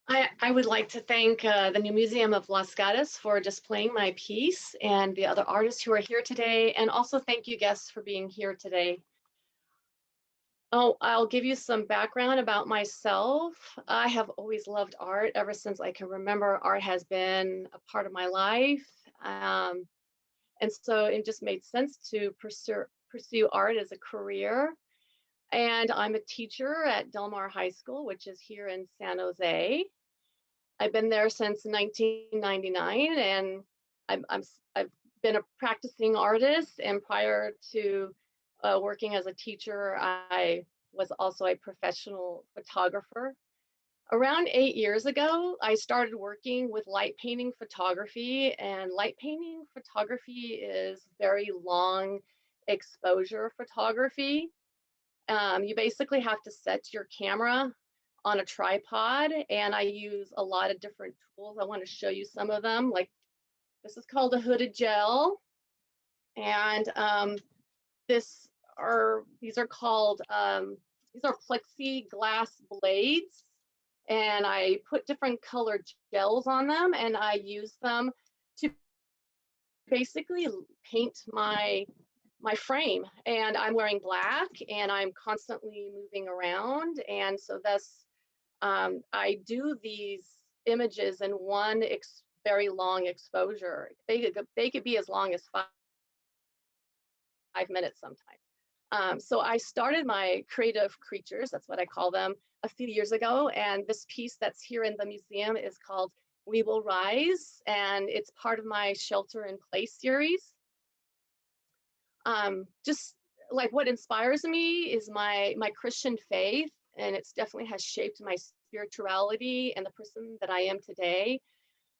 I would like to thank the New Museum of Los Gatos for displaying my piece and the other artists who are here today, and also thank you guests for being here today. Oh, I'll give you some background about myself. I have always loved art ever since I can remember. Art has been a part of my life. And so it just made sense to pursue art as a career. And I'm a teacher at Del Mar High School, which is here in San Jose. I've been there since 1999, and I've been a practicing artist. And prior to working as a teacher, I was also a professional photographer. Around 8 years ago, I started working with light painting photography, and light painting photography is very long exposure photography. You basically have to set your camera on a tripod, and I use a lot of different tools. I want to show you some of them. Like, this is called a hooded gel, and these are called these are plexiglass blades, and I put different colored gels on them, and I use them to basically paint my frame. And I'm wearing black, and I'm constantly moving around, and so thus I do these images in one very long exposure. They could be as long as 5 minutes sometimes. So I started my creative creatures, that's what I call them, a few years ago. And this piece that's here in the museum is called We Will Rise, and it's part of my Shelter in Place series. Just like what inspires me is my Christian faith, and it's definitely has shaped my spirituality and the person that I am today.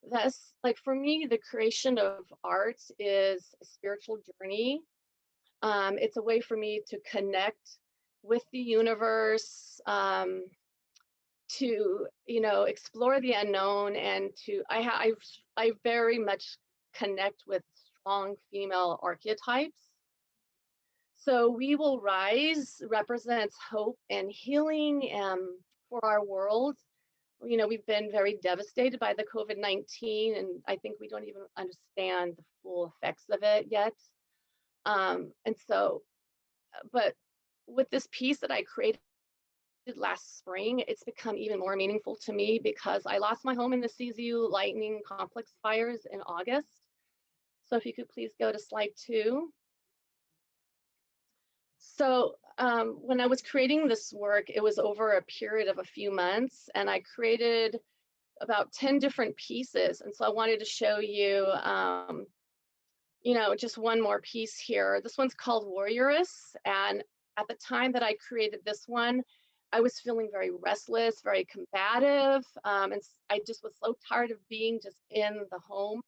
Thus, like for me, the creation of art is a spiritual journey. It's a way for me to connect with the universe, to explore the unknown, and I very much connect with strong female archetypes. So We Will Rise represents hope and healing for our world. We've been very devastated by the COVID-19, and I think we don't even understand the full effects of it yet. And so, but with this piece that I created last spring, it's become even more meaningful to me because I lost my home in the CZU lightning complex fires in August. So if you could please go to slide 2. So when I was creating this work, it was over a period of a few months, and I created about 10 different pieces. And so I wanted to show you, just one more piece here. This one's called Warrioress. And at the time that I created this one, I was feeling very restless, very combative. And I just was so tired of being just in the home.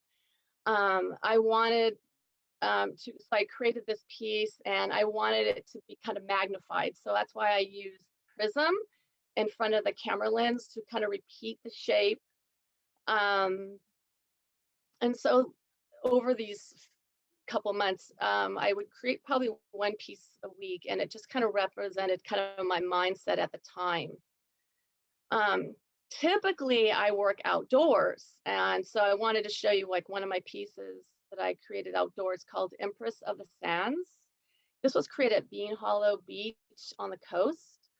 I wanted so I created this piece, and I wanted it to be kind of magnified. So that's why I used prism in front of the camera lens to kind of repeat the shape. And so over these couple months, I would create probably one piece a week, and it just kind of represented kind of my mindset at the time. Typically, I work outdoors, and so I wanted to show you like one of my pieces that I created outdoors called Empress of the Sands. This was created at Bean Hollow Beach on the coast.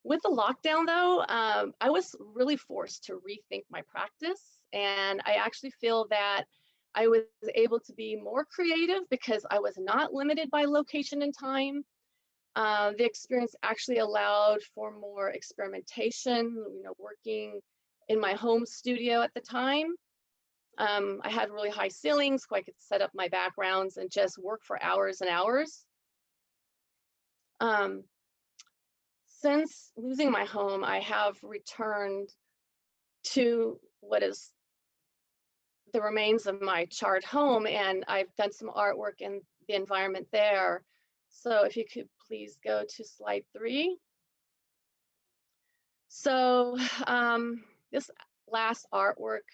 With the lockdown though, I was really forced to rethink my practice, and I actually feel that I was able to be more creative because I was not limited by location and time. The experience actually allowed for more experimentation, working in my home studio at the time. I had really high ceilings so I could set up my backgrounds and just work for hours and hours. Since losing my home, I have returned to what is the remains of my charred home, and I've done some artwork in the environment there. So if you could please go to slide 3. So this last artwork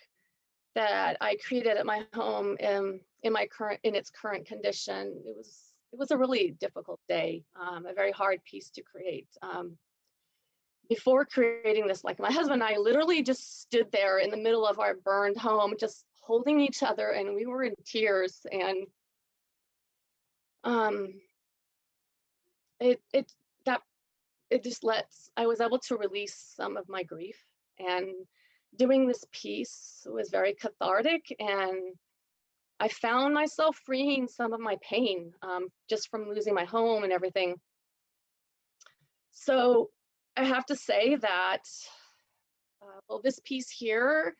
that I created at my home in its current condition, it was a really difficult day, a very hard piece to create. before creating this, like my husband and I literally just stood there in the middle of our burned home, just holding each other, and we were in tears. And um, it it that it just lets I was able to release some of my grief, and doing this piece was very cathartic, and I found myself freeing some of my pain, just from losing my home and everything. So I have to say that, well, this piece here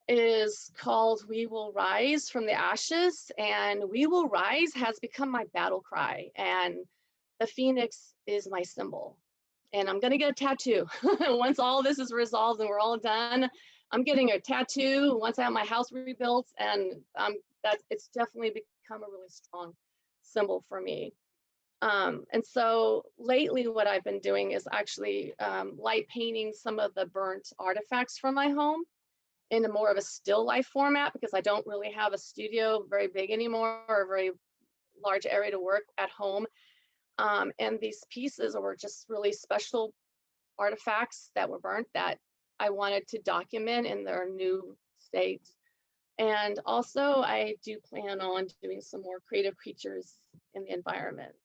is called We Will Rise from the Ashes, and We Will Rise has become my battle cry, and the phoenix is my symbol. And I'm gonna get a tattoo. Once all this is resolved and we're all done, I'm getting a tattoo once I have my house rebuilt, and it's definitely become a really strong symbol for me. And so lately what I've been doing is actually light painting some of the burnt artifacts from my home in a more of a still life format, because I don't really have a studio very big anymore, or a very large area to work at home. And these pieces were just really special artifacts that were burnt that I wanted to document in their new state. And also I do plan on doing some more creative creatures in the environment.